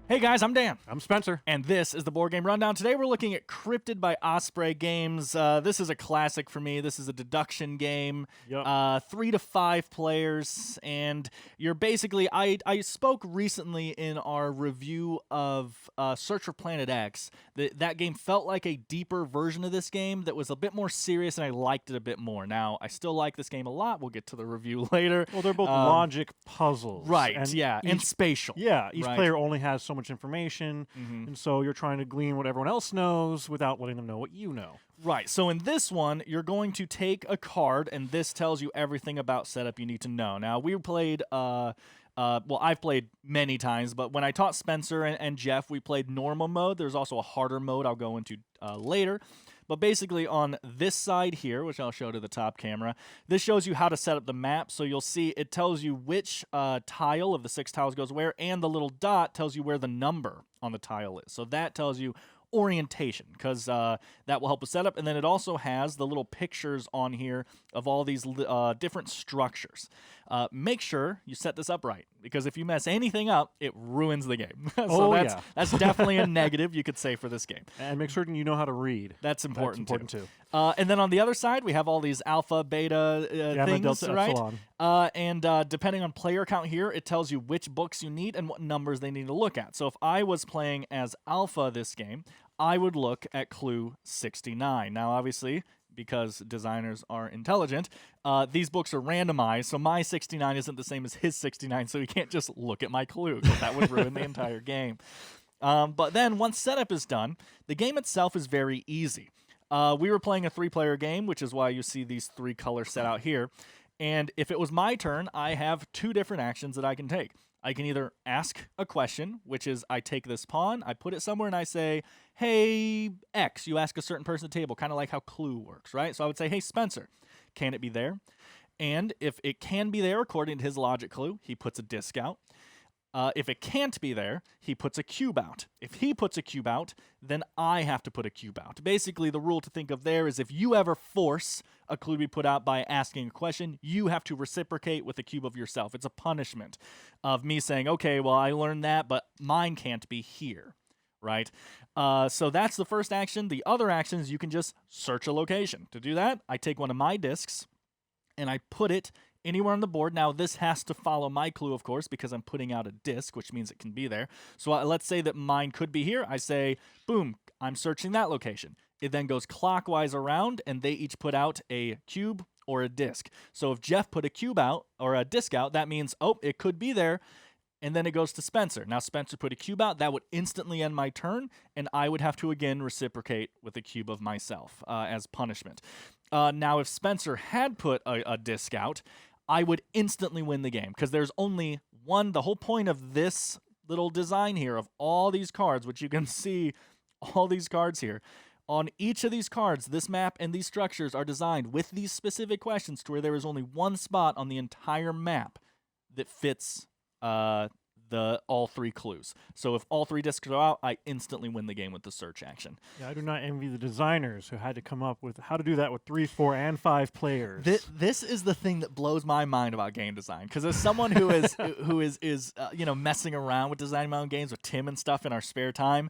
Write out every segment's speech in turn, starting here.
Hey guys, I'm Dan. I'm Spencer. And this is the Board Game Rundown. Today we're looking at Cryptid by Osprey Games. This is a classic for me. This is a deduction game. Yep. 3 to 5 players. And you're basically... I spoke recently in our review of Search for Planet X. That game felt like a deeper version of this game that was a bit more serious, and I liked it a bit more. Now, I still like this game a lot. We'll get to the review later. Well, they're both logic puzzles. Right, and and spatial. Yeah, each right? player only has so much information, and so you're trying to glean what everyone else knows without letting them know what you know. Right, so in this one, you're going to take a card, and this tells you everything about setup you need to know. Now, we played, well, I've played many times, but when I taught Spencer and Jeff, we played normal mode. There's also a harder mode I'll go into later. But basically on this side here, which I'll show to the top camera, this shows you how to set up the map. So you'll see it tells you which tile of the 6 tiles goes where, and the little dot tells you where the number on the tile is. So that tells you orientation, because that will help with setup. And then it also has the little pictures on here of all these different structures. Make sure you set this up right, because if you mess anything up, it ruins the game. So that's definitely a negative you could say for this game. And make certain you know how to read. That's important too. And then on the other side, we have all these alpha, beta things, delta, right? epsilon. And depending on player count here, it tells you which books you need and what numbers they need to look at. So if I was playing as alpha this game, I would look at clue 69. Now, obviously, because designers are intelligent, these books are randomized, so my 69 isn't the same as his 69, so you can't just look at my clue, because that would ruin the entire game. But then, once setup is done, the game itself is very easy. We were playing a 3-player game, which is why you see these 3 colors set out here. And if it was my turn, I have 2 different actions that I can take. I can either ask a question, which is I take this pawn, I put it somewhere, and I say, hey, X, you ask a certain person at the table, kind of like how Clue works, right? So I would say, hey, Spencer, can it be there? And if it can be there, according to his logic clue, he puts a disc out. If it can't be there, he puts a cube out. If he puts a cube out, then I have to put a cube out. Basically, the rule to think of there is if you ever force a clue to be put out by asking a question, you have to reciprocate with a cube of yourself. It's a punishment of me saying, okay, well, I learned that, but mine can't be here, right? So that's the first action. The other action is you can just search a location. To do that, I take one of my discs, and I put it anywhere on the board. Now, this has to follow my clue, of course, because I'm putting out a disc, which means it can be there. So let's say that mine could be here. I say, boom, I'm searching that location. It then goes clockwise around, and they each put out a cube or a disc. So if Jeff put a cube out or a disc out, that means, oh, it could be there. And then it goes to Spencer. Now, Spencer put a cube out. That would instantly end my turn, and I would have to, again, reciprocate with a cube of myself as punishment. Now, if Spencer had put a disc out, I would instantly win the game, because there's only one. The whole point of this little design here of all these cards, which you can see all these cards here, on each of these cards, this map and these structures are designed with these specific questions to where there is only one spot on the entire map that fits all 3 clues. So if all 3 discs go out, I instantly win the game with the search action. Yeah, I do not envy the designers who had to come up with how to do that with 3, 4, and 5 players. This is the thing that blows my mind about game design, because as someone who is messing around with designing my own games with Tim and stuff in our spare time,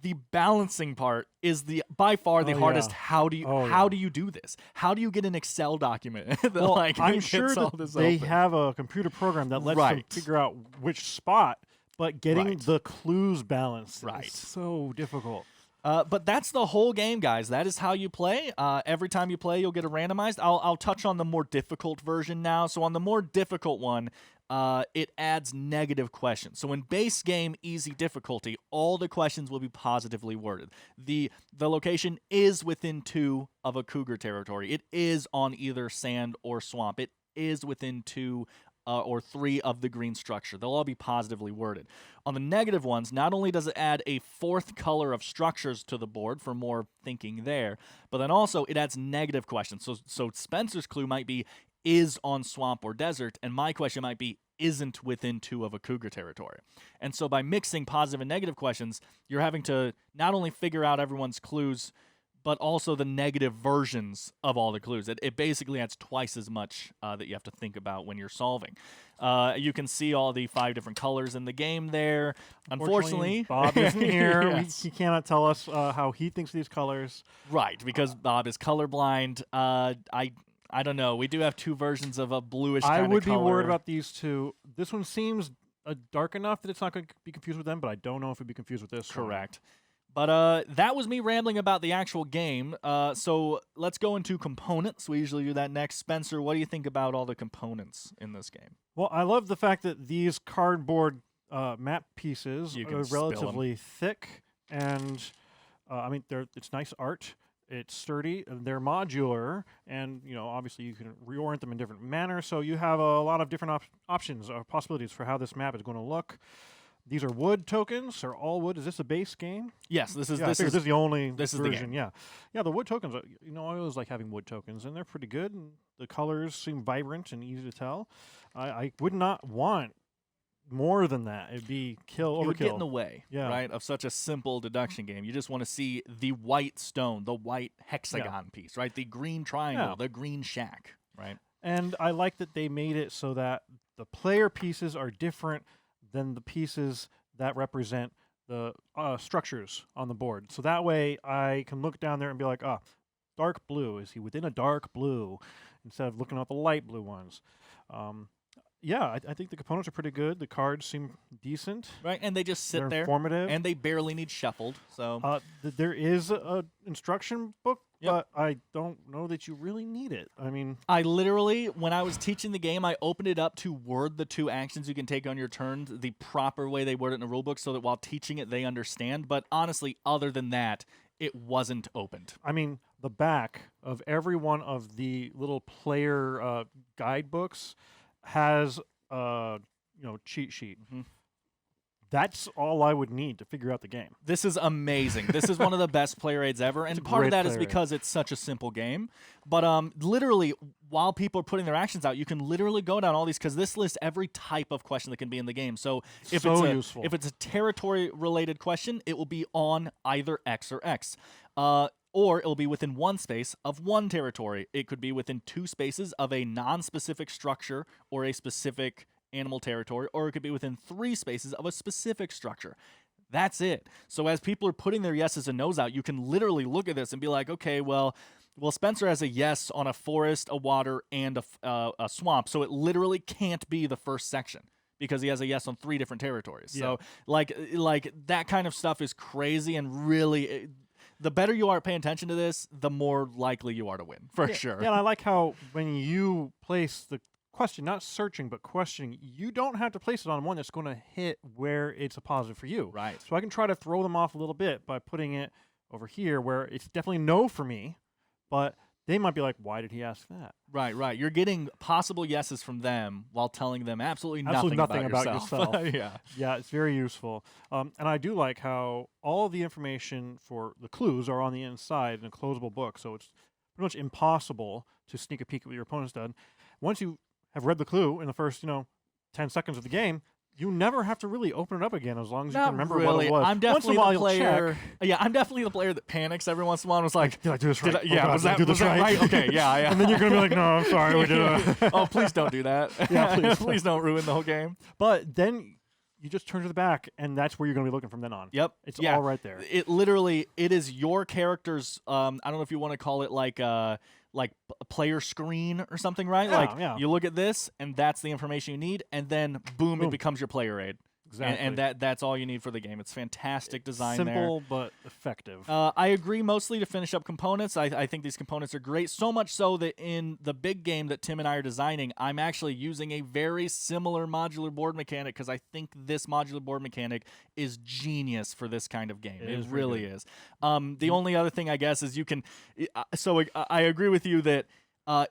the balancing part is by far the hardest. Yeah. How do you do this? How do you get an Excel document that I'm sure that they have a computer program that lets them figure out which spot, but getting the clues balanced is so difficult. But that's the whole game, guys. That is how you play. Every time you play, you'll get a randomized. I'll touch on the more difficult version now. So on the more difficult one, it adds negative questions. So in base game easy difficulty, all the questions will be positively worded. The location is within 2 of a cougar territory. It is on either sand or swamp. It is within 2 or 3 of the green structure. They'll all be positively worded. On the negative ones, not only does it add a 4th color of structures to the board for more thinking there, but then also it adds negative questions. So Spencer's clue might be is on swamp or desert, and my question might be isn't within 2 of a cougar territory. And so by mixing positive and negative questions, you're having to not only figure out everyone's clues but also the negative versions of all the clues. It basically adds twice as much that you have to think about when you're solving. You can see all the 5 different colors in the game there. Unfortunately Bob isn't here. Yes. He cannot tell us how he thinks these colors. Right, because Bob is colorblind. I don't know. We do have 2 versions of a bluish kind of color. I would be worried about these 2. This one seems dark enough that it's not going to be confused with them, but I don't know if it'd be confused with this. Correct. But that was me rambling about the actual game. So let's go into components. We usually do that next. Spencer, what do you think about all the components in this game? Well, I love the fact that these cardboard map pieces are relatively thick, and I mean, it's nice art. It's sturdy. They're modular, and obviously you can reorient them in different manners. So you have a lot of different options or possibilities for how this map is going to look. These are wood tokens. They're all wood. Is this a base game? Yes, this is the only version. The game. Yeah. The wood tokens. I always like having wood tokens, and they're pretty good. And the colors seem vibrant and easy to tell. I would not want more than that. It'd be overkill. It would get in the way, right, of such a simple deduction game. You just want to see the white stone, the white hexagon piece, right? The green triangle, the green shack, right? And I like that they made it so that the player pieces are different than the pieces that represent the structures on the board. So that way I can look down there and be like, dark blue. Is he within a dark blue? Instead of looking at the light blue ones. I think the components are pretty good. The cards seem decent. Right, and they just sit They're there. Informative. And they barely need shuffled. So there is an instruction book, but I don't know that you really need it. I mean, I literally, when I was teaching the game, I opened it up to word the 2 actions you can take on your turn the proper way they word it in the rulebook so that while teaching it, they understand. But honestly, other than that, it wasn't opened. I mean, the back of every one of the little player guidebooks has cheat sheet. Mm-hmm. That's all I would need to figure out the game. This is amazing. This is one of the best player aids ever, and part of that is because it's such a simple game. But literally, while people are putting their actions out, you can literally go down all these because this lists every type of question that can be in the game. So if it's a territory-related question, it will be on either X or X. Or it'll be within 1 space of 1 territory. It could be within 2 spaces of a non-specific structure or a specific animal territory, or it could be within 3 spaces of a specific structure. That's it. So as people are putting their yeses and nos out, you can literally look at this and be like, okay, well, Spencer has a yes on a forest, a water, and a swamp, so it literally can't be the first section because he has a yes on 3 different territories. Yeah. So like that kind of stuff is crazy, and really the better you are at paying attention to this, the more likely you are to win, for sure. Yeah, and I like how when you place the question, not searching, but questioning, you don't have to place it on one that's going to hit where it's a positive for you. Right. So I can try to throw them off a little bit by putting it over here where it's definitely no for me, but they might be like, why did he ask that? Right. You're getting possible yeses from them while telling them absolutely nothing about yourself. Yeah, it's very useful. And I do like how all of the information for the clues are on the inside in a closable book, so it's pretty much impossible to sneak a peek at what your opponent's done. Once you have read the clue in the first, 10 seconds of the game, you never have to really open it up again as long as you can remember what it was. I'm definitely the player. Yeah, I'm definitely the player that panics every once in a while and was like, did I do this right? Was that right? Okay, yeah. And then you're going to be like, no, I'm sorry, we did it. Oh, please don't do that. Yeah, please don't ruin the whole game. But then you just turn to the back, and that's where you're going to be looking from then on. Yep. It's all right there. It is your character's, I don't know if you want to call it like a player screen or something, right? You look at this, and that's the information you need, and then boom. It becomes your player aid. Exactly. And that's all you need for the game. It's fantastic design there. Simple but effective. I agree mostly to finish up components. I think these components are great, so much so that in the big game that Tim and I are designing, I'm actually using a very similar modular board mechanic because I think this modular board mechanic is genius for this kind of game. It really is. The only other thing, I guess, is you can... So I agree with you that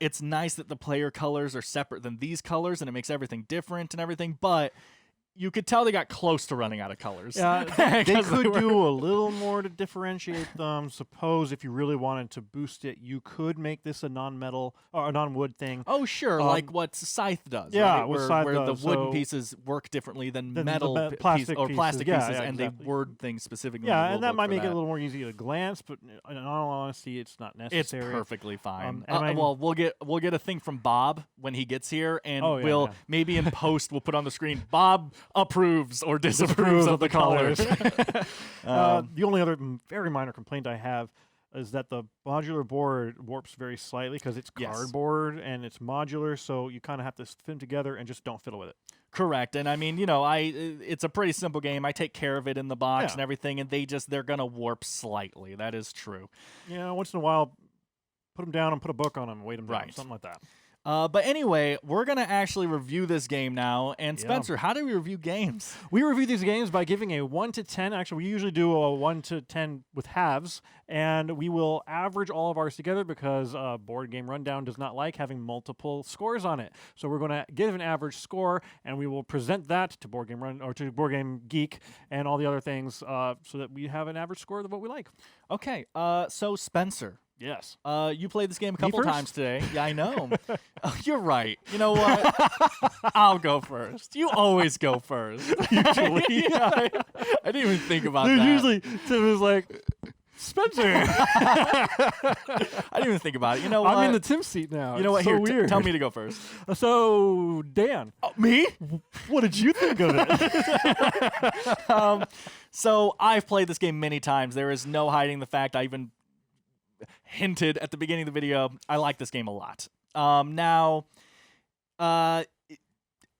it's nice that the player colors are separate than these colors, and it makes everything different and everything, but... you could tell they got close to running out of colors. Yeah, they could do a little more to differentiate them. Suppose if you really wanted to boost it, you could make this a non-metal or a non-wood thing. Oh, sure, like what Scythe does. Yeah, right? what where, Scythe where does. the wooden so pieces work differently than plastic or plastic pieces, yeah, and exactly. they word things specifically. Yeah, in the and that rulebook might for make it a that. little more easy to glance, but in all honesty, it's not It's necessary. perfectly fine. and Well, we'll get a thing from Bob when he gets here, and Oh, yeah, we'll yeah. maybe in post we'll put on the screen Bob approves or disapproves of the colors. The only other very minor complaint I have is that the modular board warps very slightly because it's Yes. cardboard and it's modular, so you kind of have to fit them together and just don't fiddle with it. Correct, and I mean, it's a pretty simple game. I take care of it in the box Yeah. and everything, and they're gonna warp slightly. That is true. Once in a while, put them down and put a book on them and weight them down, Right. something like that. But anyway, we're gonna actually review this game now. And Yeah. Spencer, how do we review games? We review these games by giving a 1 to 10. Actually, we usually do a 1 to 10 with halves, and we will average all of ours together because Board Game Rundown does not like having multiple scores on it. So we're going to give an average score, and we will present that to Board Game Run or to Board Game Geek and all the other things, so that we have an average score of what we like. Okay, so Spencer, Yes. you played this game a couple first? times today. Yeah, I know. Oh, you're right. You know what? I'll go first. You always go first. Usually. Yeah, I didn't even think about Dude, that. usually Tim is like, Spencer. I didn't even think about it. You know what? I'm in the Tim seat now. You know what? It's so Here, weird. tell me to go first. So, Dan, Me? what did you think of it? So I've played this game many times. There is no hiding the fact. I even hinted at the beginning of the video. I like this game a lot. Now,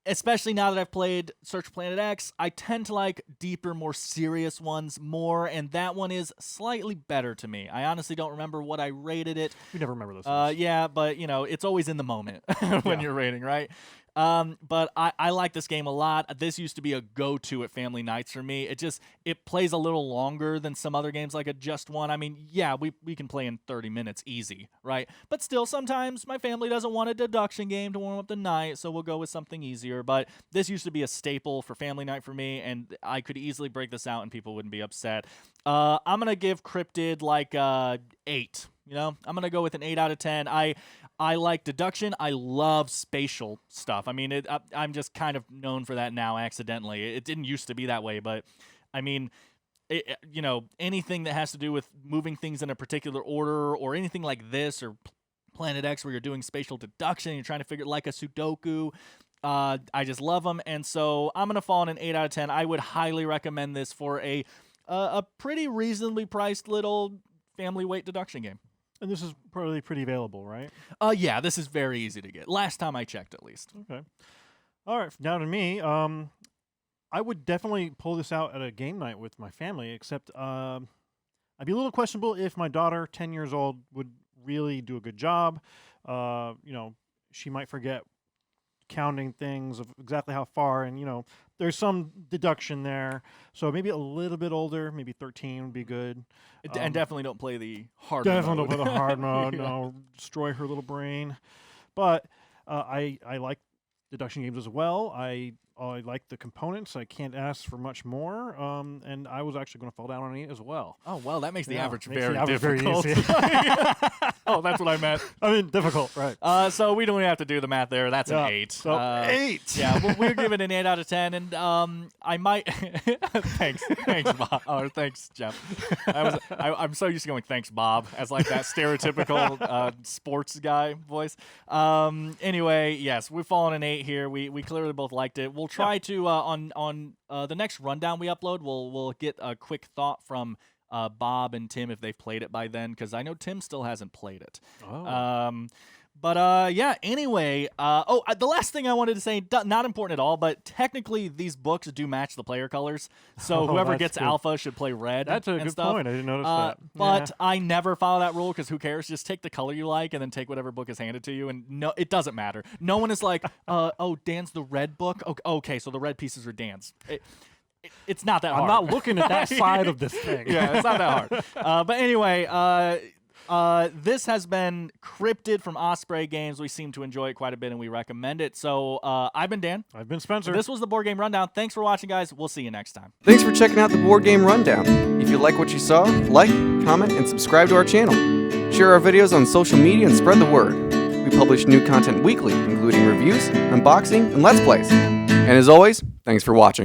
especially now that I've played Search Planet X, I tend to like deeper, more serious ones more, and that one is slightly better to me. I honestly don't remember what I rated it. We never remember those things. Yeah, but it's always in the moment when you're rating, right? But I like this game a lot. This used to be a go-to at family nights for me. It plays a little longer than some other games like a Just One. I mean, yeah, we can play in 30 minutes easy, right? But still, sometimes my family doesn't want a deduction game to warm up the night, so we'll go with something easier. But this used to be a staple for family night for me, and I could easily break this out and people wouldn't be upset. I'm going to give Cryptid like 8. I'm going to go with an 8 out of 10. I like deduction. I love spatial stuff. I mean, I'm just kind of known for that now accidentally. It didn't used to be that way, but I mean, anything that has to do with moving things in a particular order or anything like this or Planet X where you're doing spatial deduction and you're trying to figure like a Sudoku, I just love them. And so I'm going to fall in an 8 out of 10. I would highly recommend this for a pretty reasonably priced little family weight deduction game. And this is probably pretty available, right? Yeah, this is very easy to get. Last time I checked, at least. Okay. All right, now to me. I would definitely pull this out at a game night with my family, except I'd be a little questionable if my daughter, 10 years old, would really do a good job. She might forget counting things of exactly how far, and there's some deduction there, so maybe a little bit older, maybe 13 would be good. And definitely don't play the hard Definitely mode. don't play the hard mode. Yeah. No, destroy her little brain. But I like deduction games as well. I like the components. I can't ask for much more. And I was actually going to fall down on it as well. Oh, well, that makes the Yeah, average makes very the average very difficult. easy. Oh, that's what I meant. I mean, difficult, right? So we don't even have to do the math there. That's Yeah, an 8. So 8. Yeah, we'll give it an 8 out of 10, and I might. Thanks, Bob. Or thanks, Jeff. I'm so used to going thanks, Bob, as like that stereotypical sports guy voice. Anyway, yes, we've fallen an 8 here. We clearly both liked it. We'll try to on the next rundown we upload. We'll get a quick thought from Bob and Tim if they've played it by then, because I know Tim still hasn't played it. Oh. Yeah, anyway, the last thing I wanted to say, not important at all, but technically these books do match the player colors, so whoever that's gets good. Alpha should play red. That's a and good stuff. point. I didn't notice that. But Yeah. I never follow that rule because who cares? Just take the color you like and then take whatever book is handed to you, and no, it doesn't matter. No one is like, oh, Dan's the red book? Okay, so the red pieces are Dan's. It's not that hard. I'm not looking at that side of this thing. Yeah, it's not that hard. But anyway, This has been Cryptid from Osprey Games. We seem to enjoy it quite a bit, and we recommend it. So I've been Dan. I've been Spencer. This was the Board Game Rundown. Thanks for watching, guys. We'll see you next time. Thanks for checking out the Board Game Rundown. If you like what you saw, like, comment, and subscribe to our channel. Share our videos on social media and spread the word. We publish new content weekly, including reviews, unboxing, and Let's Plays. And as always, thanks for watching.